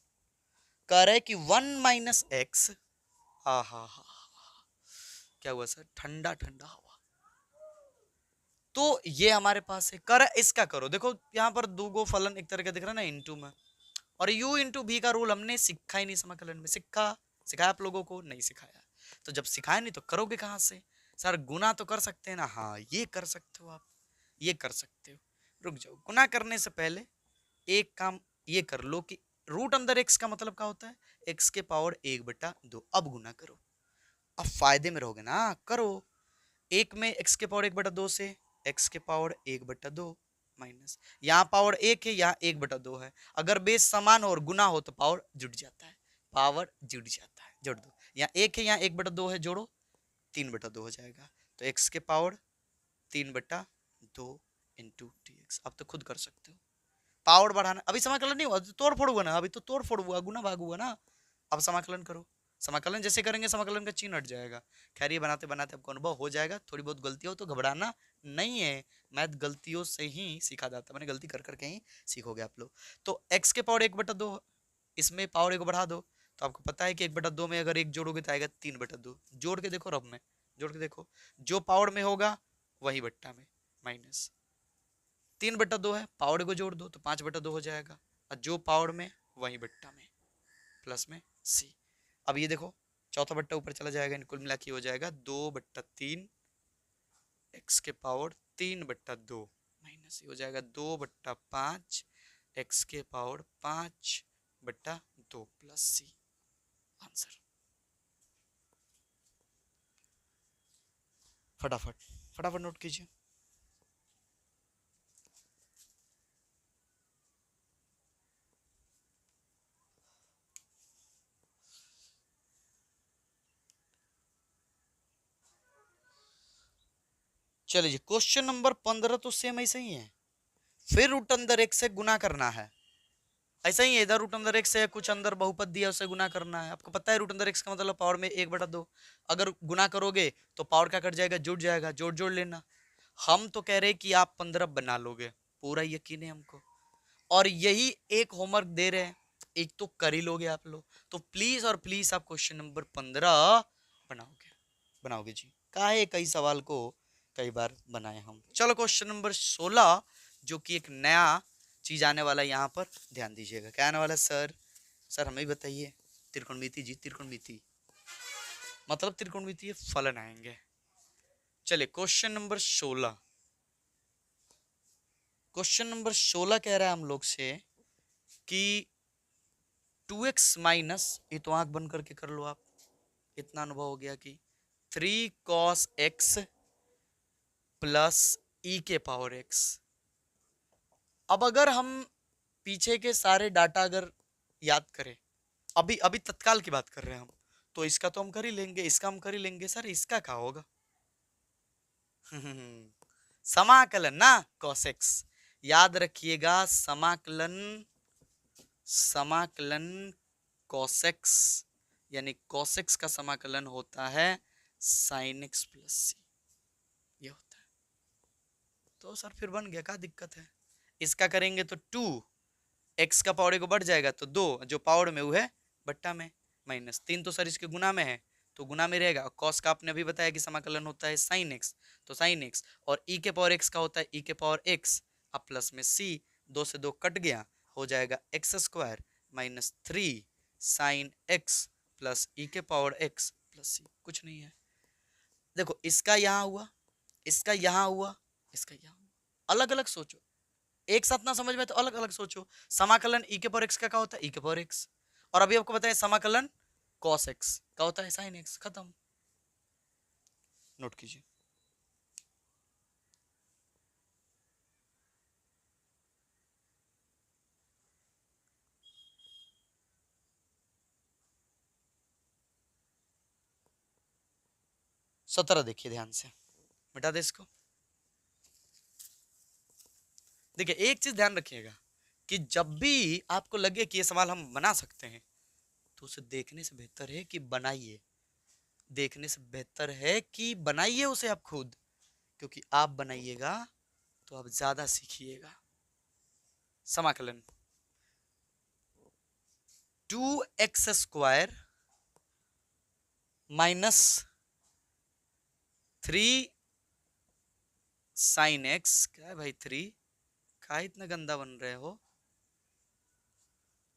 कह रहे कि 1 - x, हा हा हा, क्या हुआ सर? ठंडा ठंडा हवा। तो ये हमारे पास है, कर इसका करो, देखो यहाँ पर दो गो फलन एक तरह का दिख रहा है ना इनटू में, और u इंटू भी का रूल हमने सीखा ही नहीं समाकलन में। सिखाया आप लोगों को? नहीं सिखाया। तो जब सिखाया नहीं तो करोगे कहाँ से? सर गुना तो कर सकते हैं ना, हाँ ये कर सकते हो आप, ये कर सकते हो। रुक जाओ, गुना करने से पहले एक काम ये कर लो कि रूट अंदर एक्स का मतलब क्या होता है? एक्स के पावर 1/2। अब गुना करो, अब फायदे में रहोगे ना, करो। एक में एक्स के पावर 1/2 से एक्स के पावर 1/2 माइनस, यहाँ पावर 1 है, यहाँ 1/2 है। अगर बेस समान हो और गुना हो तो पावर जुड़ जाता है, पावर जुड़ जाता है, जोड़ दो। यहाँ 1 है, यहाँ 1/2 है, जोड़ो, 3/2 हो जाएगा। तो एक्स के पावर 3/2 इंटू डी एक्स। अब तो खुद कर सकते हो, पावर बढ़ाना। अभी समाकलन नहीं हुआ, तोड़ फोड़ हुआ ना, अभी तो तोड़ फोड़ हुआ, गुना भाग हुआ ना। अब समाकलन करो, समाकलन जैसे करेंगे समाकलन का चिन्ह हट जाएगा। खैर ये बनाते बनाते आपको अनुभव हो जाएगा, थोड़ी बहुत गलती हो तो घबराना नहीं है, मैथ गलतियों से ही सीखा जाता है, मैंने गलती कर करके ही सीखोगे आप लोग। तो x के पावर 1/2, इसमें पावर 1 बढ़ा दो, तो आपको पता है कि 1/2 में अगर 1 जोड़ोगे तो आएगा 3/2। जोड़ के देखो, रब में जोड़ के देखो, जो पावर में होगा वही बट्टा में, माइनस 3/2 है, पावर को जोड़ दो तो 5/2 हो जाएगा, और जो पावर में वही बट्टा में, प्लस में सी। अब ये देखो, चौथा बट्टा ऊपर चला जाएगा, कुल मिला के हो जाएगा 2/3 एक्स के पावर 3/2 माइनस हो जाएगा 2/5 एक्स के पावर 5/2 प्लस सी। आंसर फटाफट फटाफट नोट कीजिए। चलिए क्वेश्चन नंबर 15 तो सेम ऐसे ही है, फिर रूट अंदर एक से गुना करना है। ऐसा ही है इधर रूट अंदर एक्स है, कुछ अंदर बहुपद दिया उसे गुना करना है। आपको पता है रूट अंदर एक्स का मतलब पावर में 1/2। अगर गुना करोगे तो पावर क्या कट जाएगा, जुड़ जाएगा, जोड़ जोड़ लेना। हम तो कह रहे हैं कि आप 15 बना लोगे, पूरा यकीन है हमको, और यही एक होमवर्क दे रहे हैं, एक तो कर ही लोगे आप लोग। तो प्लीज और प्लीज आप क्वेश्चन नंबर 15 बनाओगे, बनाओगे जी। काहे कई सवाल को कई बार बनाए हम। चलो क्वेश्चन नंबर 16 जो कि एक नया चीज आने वाला है यहाँ पर, ध्यान दीजिएगा। क्या आने वाला है सर? सर हमें बताइए। त्रिकोणमिति जी, त्रिकोणमिति मतलब त्रिकोणमितीय फलन आएंगे। चलिए क्वेश्चन नंबर 16। क्वेश्चन नंबर 16 कह रहा है हम लोग से कि 2x माइनस, ये तो आंख बंद करके कर लो आप, इतना अनुभव हो गया कि 3 cos x प्लस e के पावर x। अब अगर हम पीछे के सारे डाटा अगर याद करें, अभी अभी तत्काल की बात कर रहे हैं हम, तो इसका तो हम कर ही लेंगे, इसका हम कर ही लेंगे। सर इसका क्या होगा? समाकलन ना, cos x। याद रखिएगा समाकलन, समाकलन cos x, यानी cos x का समाकलन होता है sin x प्लस c, ये होता है। तो सर फिर बन गया, क्या दिक्कत है? इसका करेंगे तो 2 x का पावर को बढ़ जाएगा, तो 2 जो पावर में वो है बट्टा में, माइनस 3 तो सर इसके गुना में है, तो गुना में रहेगा। cos का आपने अभी बताया कि समाकलन होता है sin x, तो sin x, और e के पावर x का होता है e के पावर x, अब प्लस में c, 2 से 2 कट गया, हो जाएगा x square minus 3 sine x plus e के पावर x प्लस c। कुछ नहीं है। देखो इसका यहाँ हुआ, इसका यहाँ हुआ, इसका यहाँ हुआ, अलग अलग सोचो, एक साथ ना समझ में तो अलग अलग सोचो। समाकलन e के पावर x का क्या होता है, e के पावर x, और अभी आपको बताया समाकलन cos x का होता है sin x। खत्म, नोट कीजिए। सत्रह देखिए ध्यान से, मिटा दे इसको। देखिए एक चीज ध्यान रखिएगा कि जब भी आपको लगे कि ये सवाल हम बना सकते हैं, तो उसे देखने से बेहतर है कि बनाइए, देखने से बेहतर है कि बनाइए उसे आप खुद, क्योंकि आप बनाइएगा तो आप ज्यादा सीखिएगा। समाकलन 2x square minus 3 sine x, क्या है भाई 3, क्या इतना गंदा बन रहे हो,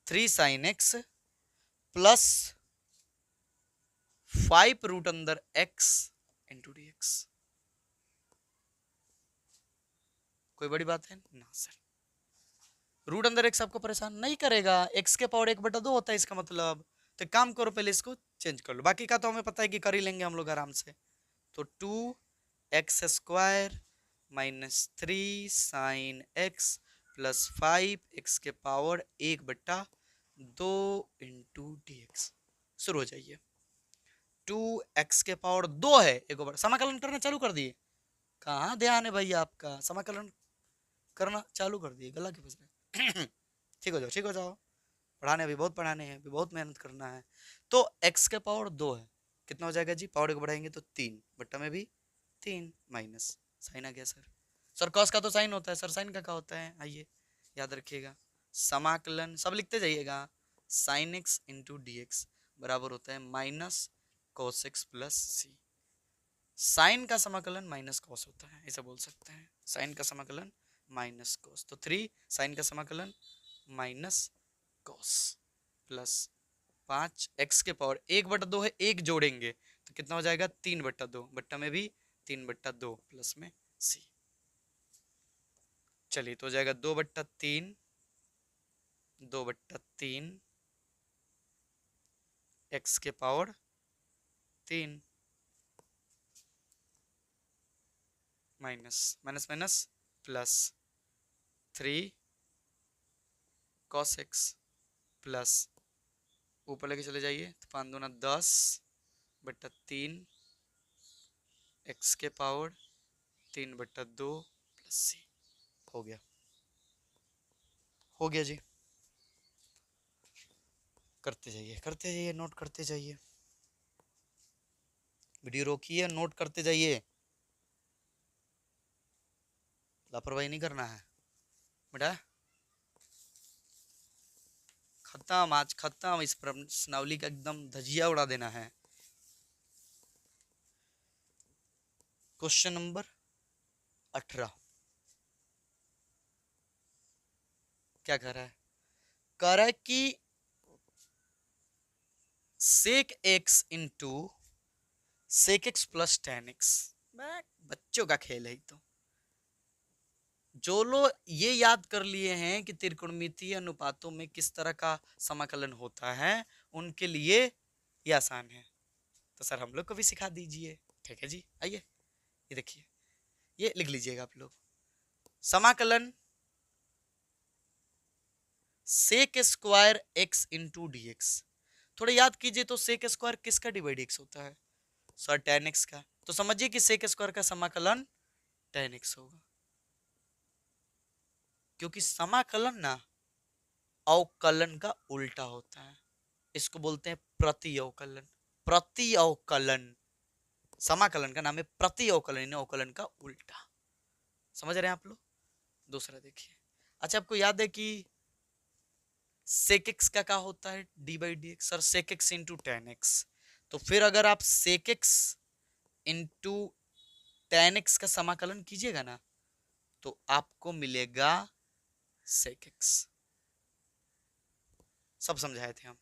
3 साइन x प्लस 5 रूट अंदर x इंटू डी एक्स। कोई बड़ी बात है ना सर? रूट अंदर एक्स आपको परेशान नहीं करेगा, एक्स के पावर 1/2 होता है इसका मतलब। तो काम करो पहले इसको चेंज कर लो, बाकी का तो हमें पता है कि कर ही लेंगे हम लोग आराम से। तो 2x square minus 3 sine x plus 5 x के पावर 1/2 इंटू डी एक्स। शुरू हो जाइए। 2x के पावर 2 है, एक बार समाकलन करना चालू कर दिए। कहाँ ध्यान है भाई आपका, समाकलन करना चालू कर दिए, गला के फंस रहे। ठीक हो जाओ, ठीक हो जाओ, पढ़ाने अभी बहुत पढ़ाने हैं, अभी बहुत मेहनत करना है। तो x के पावर 2 है, कितना हो जाएगा जी, पावर को बढ़ाएंगे तो 3 बट्टा में भी 3 माइनस साइन आ गया सर। सर कॉस का तो साइन होता है, सर साइन का क्या होता है, आइए याद रखिएगा। समाकलन सब लिखते जाइएगा, sine x into d x बराबर होता है माइनस कॉस एक्स प्लस सी। साइन का समाकलन माइनस कॉस होता है, ऐसा बोल सकते हैं, साइन का समाकलन माइनस कॉस। तो 3 साइन का समाकलन माइनस कॉस प्लस 5 एक्स के पावर 1/2 है, एक जोड़ेंगे तो कितना हो जाएगा 3/2, बट्टा में भी 3/2 प्लस में सी। चलिए तो हो जाएगा 2/3, 2/3 एक्स के power 3 minus minus minus plus 3 cos x plus, ऊपर लेके चले जाइए तो 5 दूना 10/3 एक्स के पावर 3/2 प्लस सी। हो गया, हो गया जी। करते जाइए, नोट करते जाइए, वीडियो रोकिए, नोट करते जाइए, लापरवाही नहीं करना है बेटा। खत्म, आज खत्म, इस प्रश्नावली का एकदम धजिया उड़ा देना है। क्वेश्चन नंबर 18 क्या कह रहा है? कह रहा है कि sec x into sec x plus tan x, बच्चों का खेल है तो। जो लोग ये याद कर लिए हैं कि त्रिकोणमितीय अनुपातों में किस तरह का समाकलन होता है, उनके लिए ये आसान है। तो सर हम लोग को भी सिखा दीजिए। ठीक है जी, आइए ये देखिए, ये लिख लीजिएगा आप लोग। समाकलन sec square x into d x. थोड़ा याद कीजिए, तो सेक स्क्वायर किसका डिवाइड एक्स होता है? सर टेन एक्स का। तो समझिए कि सेक स्क्वायर का समाकलन टेन एक्स होगा, क्योंकि समाकलन ना अवकलन का उल्टा होता है। इसको बोलते हैं प्रति अवकलन। प्रति अवकलन, समाकलन का नाम है प्रति अवकलन, अवकलन का उल्टा। समझ रहे हैं आप लोग? दूसरा देखिए, अच्छा आपको याद है कि सेक एक्स का क्या होता है? D by d x. Sir sec x into tan x. तो फिर अगर आप sec x into tan x का समाकलन कीजिएगा ना, तो आपको मिलेगा सेक एक्स। सब समझाए थे हम,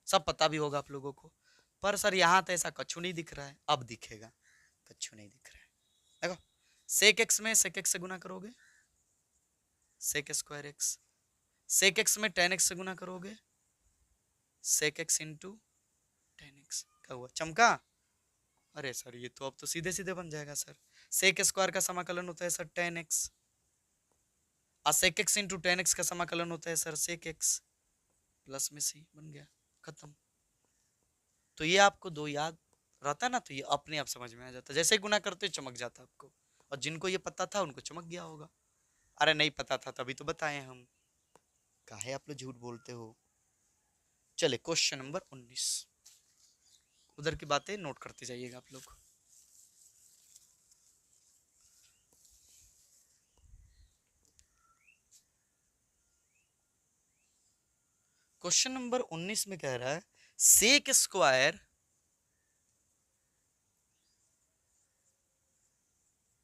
सब पता भी होगा आप लोगों को। पर सर यहां तो ऐसा कछु नहीं दिख रहा है, अब दिखेगा। कछु नहीं दिख रहा है, देखो सेक एक्स में सेक एक्स से गुना करोगे, sec square x. Sec x में टेन एक्स से गुना करोगे, sec x into tan x. क्या हुआ, चमका? अरे सर ये तो अब तो सीधे सीधे बन जाएगा सर। सेक स्क्वायर का समाकलन होता है सर टेन एक्स, और sec x into tan x का समाकलन होता है सर सेक एक्स प्लस में सी। बन गया, खत्म। तो ये आपको दो याद रहता ना, तो ये अपने आप समझ में आ जाता, जैसे गुना करते चमक जाता आपको। और जिनको ये पता था उनको चमक गया होगा। अरे नहीं पता था तभी तो बताए हम, काहे आप लोग झूठ बोलते हो। चले क्वेश्चन नंबर 19, उधर की बातें नोट करते जाइएगा आप लोग। क्वेश्चन नंबर 19 में कह रहा है सेक स्क्वायर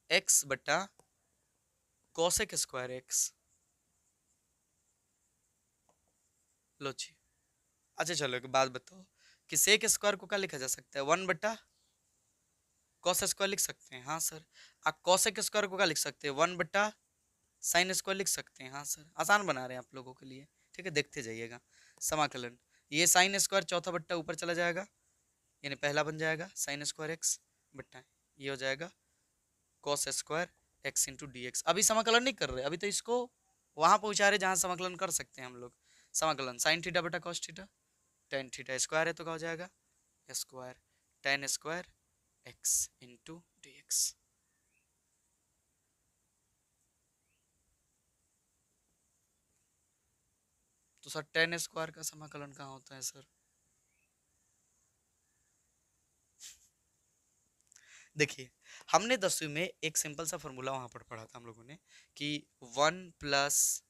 एक्स बटा कॉसेक स्क्वायर एक्स। लो जी, अच्छा चलो एक बात बताओ कि सेक स्क्वायर को क्या लिखा जा सकता है? वन बटा कॉस स्क्वायर लिख सकते हैं, हाँ सर। आप कॉसेक स्क्वायर को क्या लिख सकते हैं? वन बटा साइन स्क्वायर लिख सकते हैं, हाँ सर। आसान बना रहे हैं आप लोगों के लिए, ठीक है, देखते जाइएगा। समाकलन, ये साइन स्क्वायर चौथा बट्टा ऊपर चला जाएगा, यानी पहला बन जाएगा साइन स्क्वायर एक्स बट्टा ये हो जाएगा cos square x into d x. अभी समाकलन नहीं कर रहे, अभी तो इसको वहां पहुंचा रहे जहां समाकलन कर सकते हैं हम लोग। समाकलन साइन थीटा बटा cos theta, tan theta square है तो क्या हो जाएगा? Square ten square x into d x. तो सर टेन स्क्वायर का समाकलन कहाँ होता है सर? देखिए, हमने 10वीं में एक सिंपल सा फॉर्मूला वहां पर पढ़ा था हम लोगों ने कि one plus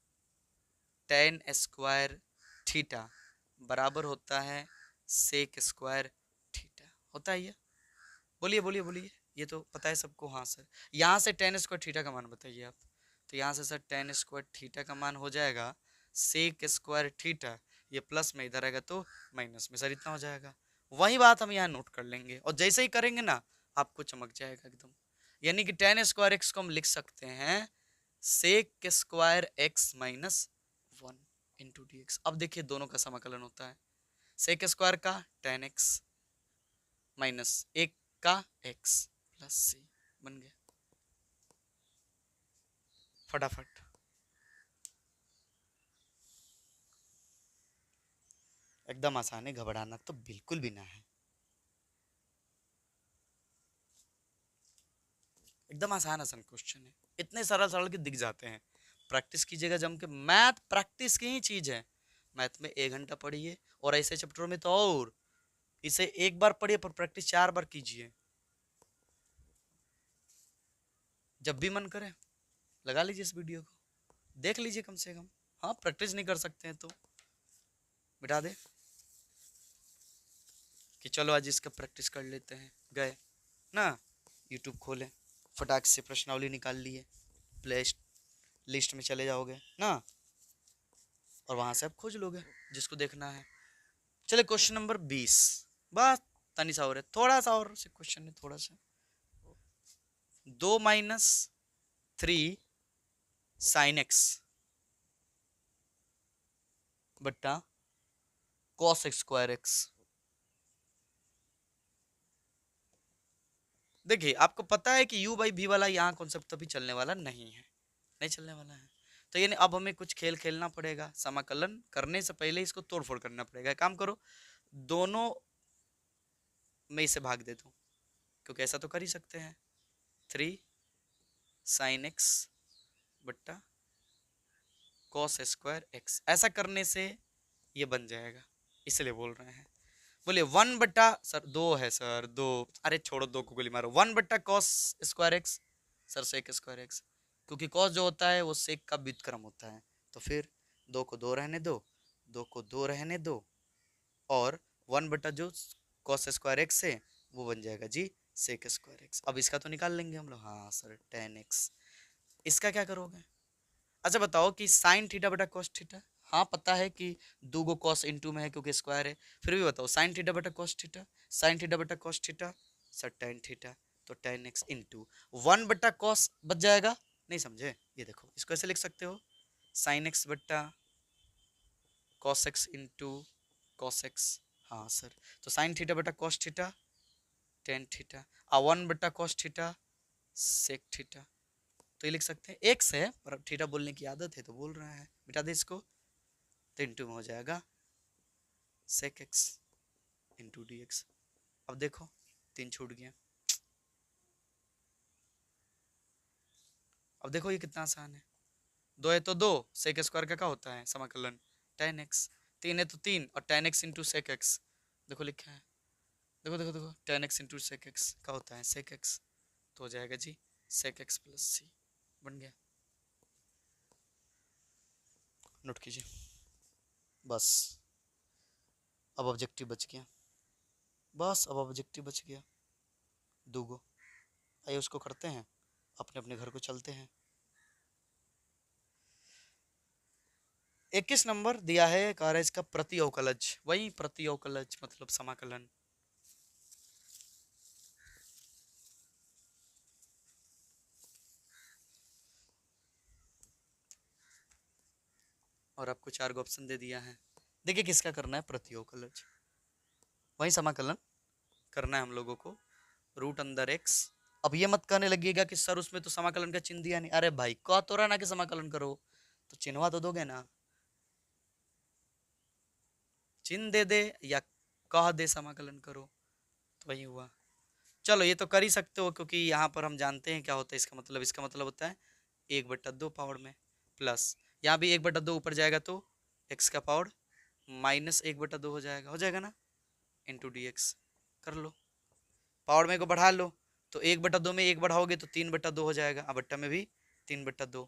ten square theta बराबर होता है सेक स्क्वायर थीटा। होता है ये? बोलिए बोलिए बोलिए, ये तो पता है सबको। हाँ सर, यहाँ से टेन स्क्वायर थीटा का मान बताइए आप। तो यहाँ से सर टेन स्क्वायर थीटा का मान हो जाएगा सेक स्क्वायर थीटा, ये प्लस में इधर आएगा तो माइनस में, सर इतना हो जाएगा। वही बात हम यहाँ नोट कर लेंगे, और जैसे ही करेंगे ना आपको चमक जाएगा एकदम। यानी कि टेन स्क्वायर एक्स को हम लिख सकते हैं sec square x minus one into d x. अब देखिए दोनों का समाकलन होता है, सेक स्क्वायर का टेन एक्स माइनस एक का एक्स प्लस सी। बन गया, फटाफट। एकदम आसान है, घबराना तो बिल्कुल भी ना है। एकदम आसान आसान क्वेश्चन है, इतने सरल सरल के दिख जाते हैं। प्रैक्टिस कीजिएगा जम के, मैथ प्रैक्टिस की ही चीज है। मैथ में 1 घंटा पढ़िए, और ऐसे चैप्टरों में तो और, इसे एक बार पढ़िए पर प्रैक्टिस 4 बार कीजिए। जब भी मन करे लगा लीजिए इस वीडियो को, देख लीजिए कम से कम। हाँ, प्रैक्टिस नहीं कर सकते हैं तो मिटा दे कि चलो आज इसका प्रैक्टिस कर लेते हैं। गए ना, यूट्यूब खोले, फटाक से प्रश्नावली निकाल लिए, प्ले लिस्ट में चले जाओगे ना, और वहां से आप खोज लोगे जिसको देखना है। चले क्वेश्चन नंबर 20, बस तनी सा और है, थोड़ा सा और से क्वेश्चन है, थोड़ा सा। 2-3 sin x बट्टा cos स्क्वायर एक्स। देखिए आपको पता है कि u बाई भी वाला यहाँ कॉन्सेप्ट अभी चलने वाला नहीं है, नहीं चलने वाला है। तो यानी अब हमें कुछ खेल खेलना पड़ेगा, समाकलन करने से पहले इसको तोड़फोड़ करना पड़ेगा। काम करो, दोनों में इसे भाग दे दो, क्योंकि ऐसा तो कर ही सकते हैं। 3 sin x बट्टा cos स्क्वायर एक्स, ऐसा करने से ये बन जाएगा, इसलिए बोल रहे हैं। बोलिए 1 बट्टा, सर 2 है सर, 2, अरे छोड़ो 2 को गोली मारो। 1 बट्टा cos square x, sir sec square x, क्योंकि cos जो होता है वो सेक का व्युत्क्रम होता है। तो फिर 2 को 2 रहने दो, 2 को 2 रहने दो, और 1 बट्टा जो cos स्क्वायर एक्स है वो बन जाएगा जी सेक स्क्वायर एक्स। अब इसका तो निकाल लेंगे हम लोग, हाँ सर tan x। इसका क्या करोगे? अच्छा बताओ कि साइन थीटा बटा कॉस थीटा, हाँ पता है कि दो गो कॉस इनटू में है क्योंकि स्क्वायर है, फिर भी बताओ साइन थीटा बटा कॉस थीटा, साइन थीटा बटा cos theta, sir tan theta, तो tan x इंटू 1 बट्टा कॉस बच जाएगा। नहीं समझे? ये देखो इसको ऐसे लिख सकते हो, साइन एक्स बट्टा cos x into cos x, हाँ सर, तो साइन थीटा बटा कॉस थीटा tan थीटा, 1 बट्टा कॉस थीटा सेक थीटा। तो ये लिख सकते हैं, एक्स है पर अब थीटा बोलने की आदत है तो बोल रहा है, मिटा दे इसको, तो इंटू में हो जाएगा sec x into d x. अब देखो 3 छूट गया। अब देखो ये कितना आसान है, 2 है तो 2, सेक स्क्वायर का क्या होता है समाकलन tan x, 3 है तो 3 और tan x into sec x, देखो लिखा है, देखो देखो देखो tan x into sec x क्या होता है सेक एक्स, तो हो जाएगा जी सेक एक्स प्लस सी, बन गया। नोट कीजिए, बस अब ऑब्जेक्टिव बच गया, बस अब ऑब्जेक्टिव बच गया दूगो। आइए उसको करते हैं, अपने अपने घर को चलते हैं। 21 नंबर दिया है, कह रहा है इसका प्रति अवकलज, वही प्रति अवकलज मतलब समाकलन। और आपको 4 ऑप्शन दे दिया है। देखिए किसका करना है, प्रति अवकलज, वही समाकलन करना है हम लोगों को, रूट अंदर एक्स। अब ये मत कहने लगिएगा कि सर उसमें तो समाकलन का चिन्ह दिया नहीं, अरे भाई कह तो रहा ना कि समाकलन करो, तो चिन्हवा तो दोगे ना, चिन्ह दे दे या कह दे समाकलन करो, तो वही हुआ। चलो ये तो कर ही सकते हो, क्योंकि यहाँ पर हम जानते हैं क्या होता है इसका मतलब, इसका मतलब होता है 1/2 पावर में, प्लस यहाँ भी 1/2 ऊपर जाएगा तो x का पावर -1/2 हो जाएगा ना, इंटू डी एक्स। कर लो, पावर में को बढ़ा लो, तो 1/2 में 1 बढ़ाओगे तो 3/2 हो जाएगा, अब बट्टा में भी 3/2,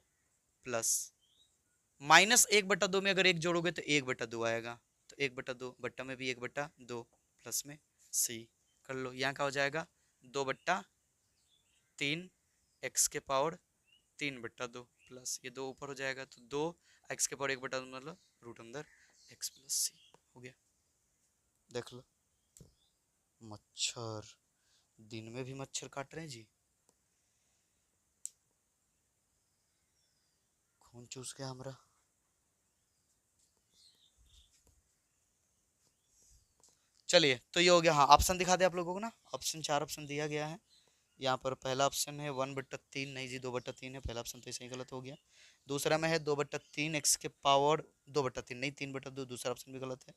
प्लस -1/2 में अगर 1 जोड़ोगे तो 1/2 आएगा, तो 1/2, बट्टा में भी 1/2, प्लस में सी। कर लो, यहाँ का हो जाएगा 2/3 एक्स के पावर 3/2, प्लस ये 2 ऊपर हो जाएगा तो 2 एक्स के पावर 1/2 मतलब रूट अंदर एक्स प्लस सी, हो गया। देख लो, मच्छर दिन में भी मच्छर काट रहे हैं जी, खून चूस गया हमारा। चलिए तो ये हो गया, हाँ ऑप्शन दिखा दे आप लोगों को ना, ऑप्शन 4 ऑप्शन दिया गया है यहाँ पर। पहला ऑप्शन है 1/3, नहीं जी 2/3 है, पहला ऑप्शन तो ऐसे ही गलत हो गया। दूसरा में है 2/3 एक्स के पावर 2/3, नहीं 3/2, दूसरा ऑप्शन भी गलत है।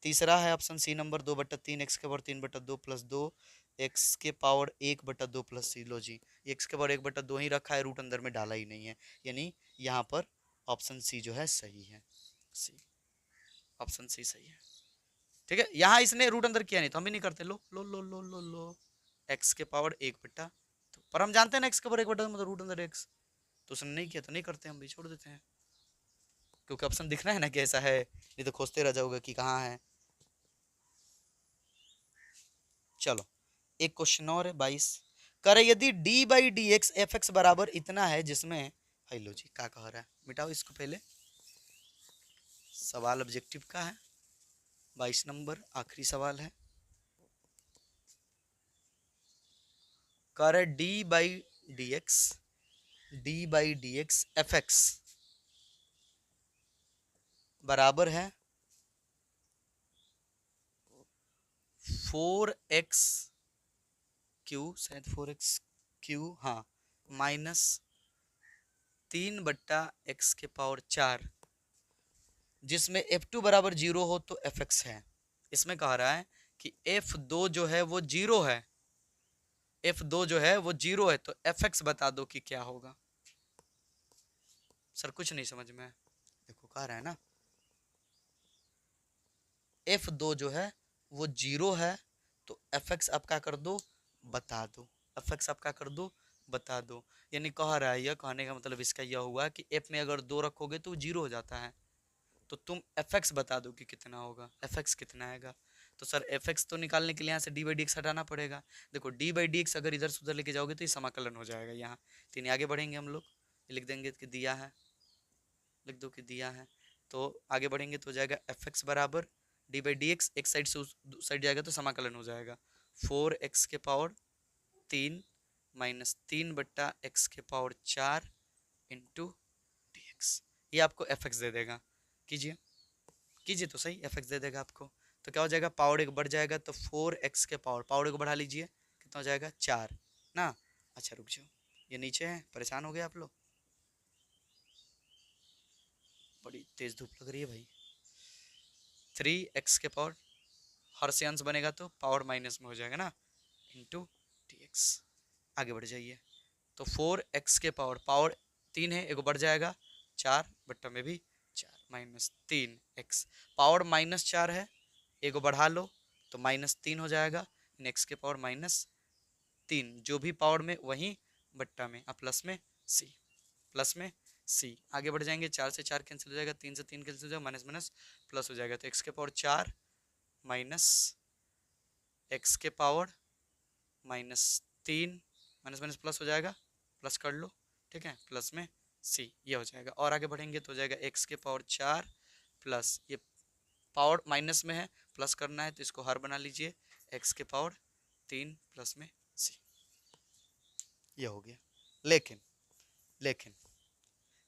तीसरा है ऑप्शन सी नंबर 2/3 एक्स के पावर 3/2 प्लस 2 एक्स के पावर 1/2 प्लस सी। लो जी, एक्स के पावर 1/2 ही रखा है, रूट अंदर में डाला ही नहीं है, यानी यहाँ पर ऑप्शन सी जो है सही है, सी। ऑप्शन सी सही है। ठीक है, यहाँ इसने रूट अंदर किया नहीं तो हम भी नहीं करते। लो लो लो लो लो लो एक्स के पावर 1/2, तो पर हम जानते हैं ना एक्स के पावर 1/2 मतलब रूट अंदर एक्स, तो उसने नहीं किया तो नहीं करते, हम भी छोड़ देते हैं, क्योंकि ऑप्शन दिखना है ना कैसा है, नहीं तो खोजते रह जाओगे कि कहाँ है। चलो एक क्वेश्चन और है 22। करे यदि D by d x F x बराबर इतना है जिसमें, हेलो जी क्या कह रहा है, मिटाओ इसको पहले, सवाल ऑब्जेक्टिव का है। 22 नंबर आखिरी सवाल है। करे D by d x F x बराबर है 4x क्यू, शायद 4x क्यू, हाँ, माइनस 3/x के पावर 4, जिसमें F2 बराबर 0 हो तो Fx है। इसमें कह रहा है कि F2 जो है वो 0 है, F2 जो है वो 0 है, तो Fx बता दो कि क्या होगा। सर कुछ नहीं समझ में, देखो कह रहा है ना F2 जो है वो 0 है, तो Fx आप क्या कर दो, बता दो, Fx आप क्या कर दो, बता दो। यानी कह रहा है, यह कहने का मतलब इसका यह हुआ कि F में अगर 2 रखोगे तो 0 हो जाता है, तो तुम Fx बता दो कि कितना होगा, Fx कितना आएगा। तो सर Fx तो निकालने के लिए यहाँ से डी बाई डी एक्स हटाना पड़ेगा। देखो डी बाई डी एक्स अगर इधर से उधर लेके जाओगे तो ये समाकलन हो जाएगा यहाँ, तीन आगे बढ़ेंगे हम लोग, लिख देंगे कि दिया है, लिख दो कि दिया है, तो आगे बढ़ेंगे तो हो जाएगा Fx बराबर डी बाई डी एक्स, एक साइड से उस साइड जाएगा तो समाकलन हो जाएगा 4x के पावर 3 माइनस 3/x के पावर 4 इंटू डी एक्स, ये आपको Fx दे देगा। कीजिए कीजिए तो सही, Fx दे देगा आपको, तो क्या हो जाएगा, पावर एक बढ़ जाएगा तो 4x के पावर एक बढ़ा लीजिए, कितना हो जाएगा 4 ना। अच्छा रुक जाओ, ये नीचे है, परेशान हो गए आप लोग, बड़ी तेज धूप लग रही है भाई। 3x के पावर हर से अंश बनेगा तो पावर माइनस में हो जाएगा ना, इंटू डी एक्स। आगे बढ़ जाइए, तो 4x के पावर 3 है, एक बढ़ जाएगा 4 बट्टा में भी 4 माइनस 3x, पावर -4 है, एक बढ़ा लो तो -3 हो जाएगा, एक्स के पावर -3, जो भी पावर में वही बट्टा में, प्लस में सी, प्लस में सी। आगे बढ़ जाएंगे, 4 से 4 कैंसिल हो जाएगा, 3 से 3 कैंसिल हो जाएगा, माइनस माइनस प्लस हो जाएगा, तो एक्स के पावर 4 माइनस एक्स के पावर -3, माइनस माइनस प्लस हो जाएगा, प्लस कर लो, ठीक है, प्लस में सी, ये हो जाएगा। और आगे बढ़ेंगे तो हो जाएगा एक्स के पावर 4 प्लस, ये पावर माइनस में है, प्लस करना है तो इसको हर बना लीजिए, एक्स के पावर 3 प्लस में सी, ये हो गया। लेकिन लेकिन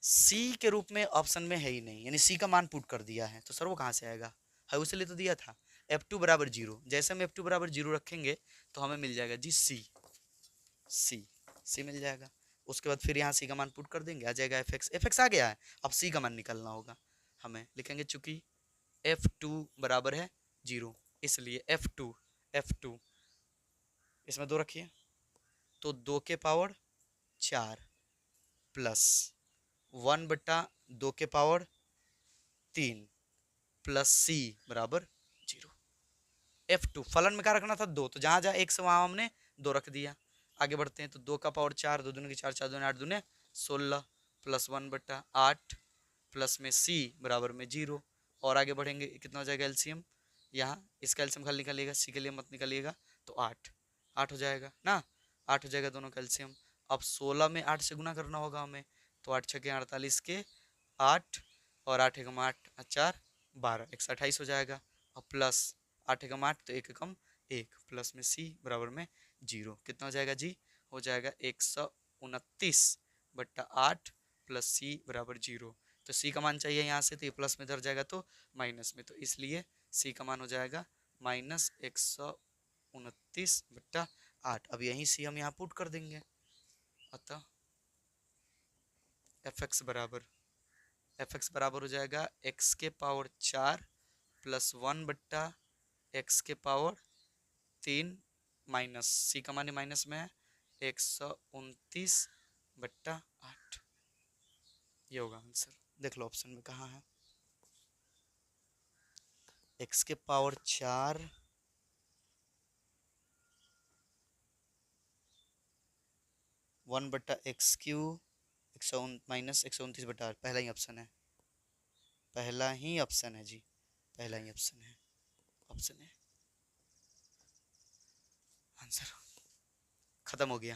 सी के रूप में ऑप्शन में है ही नहीं, यानी सी का मान पुट कर दिया है, तो सर वो कहाँ से आएगा, है उसे लिए तो दिया था F2 बराबर 0, जैसे हम F2 बराबर 0 रखेंगे तो हमें मिल जाएगा जी सी मिल जाएगा। उसके बाद फिर यहाँ सी का मान पुट कर देंगे, आ जाएगा एफ एक्स आ गया है, अब सी का मान निकालना होगा हमें, लिखेंगे चूंकि F2 बराबर है 0, इसलिए F2 इसमें 2 रखिए, तो 2 के पावर 4 प्लस 1/2 के पावर 3 प्लस सी बराबर 0। F2 फलन में क्या रखना था 2, तो जहां जहां एक से वहां हमने 2 रख दिया। आगे बढ़ते हैं, तो 2 का पावर 4, 2 दूनी की 4, 4 दूनी 8 दूनी 16 प्लस 1/8 प्लस में सी बराबर में 0। और आगे बढ़ेंगे, कितना हो जाएगा एलसीएम, यहाँ इसका एलसीएम खाली निकालिएगा, सी के लिए मत निकालिएगा, तो 8 हो जाएगा ना, 8 हो जाएगा दोनों का एलसीएम। अब 16 में 8 से गुना करना होगा हमें, तो 8 छके 48 के 8 और 8 एकम 8 4 12, 128 हो जाएगा। और प्लस 8 एकम 8 तो 1 एकम 1 प्लस में सी बराबर में 0, कितना हो जाएगा जी, हो जाएगा 129/8 प्लस सी बराबर 0। तो सी का मान चाहिए यहाँ से, तो ये प्लस में धर जाएगा तो माइनस में, तो इसलिए सी का मान हो जाएगा -129/8। अब यही सी हम यहाँ पुट कर देंगे, अतः एफ एक्स बराबर हो जाएगा x के पावर 4 प्लस 1/x के पावर 3 माइनस सी का मान माइनस में है 129/8, ये होगा आंसर। देख लो ऑप्शन में कहाँ है, एक्स के पावर 4 1/x³ -129/8 पहला ही ऑप्शन है, पहला ही ऑप्शन है जी, पहला ही ऑप्शन है, ऑप्शन है आंसर खत्म हो गया।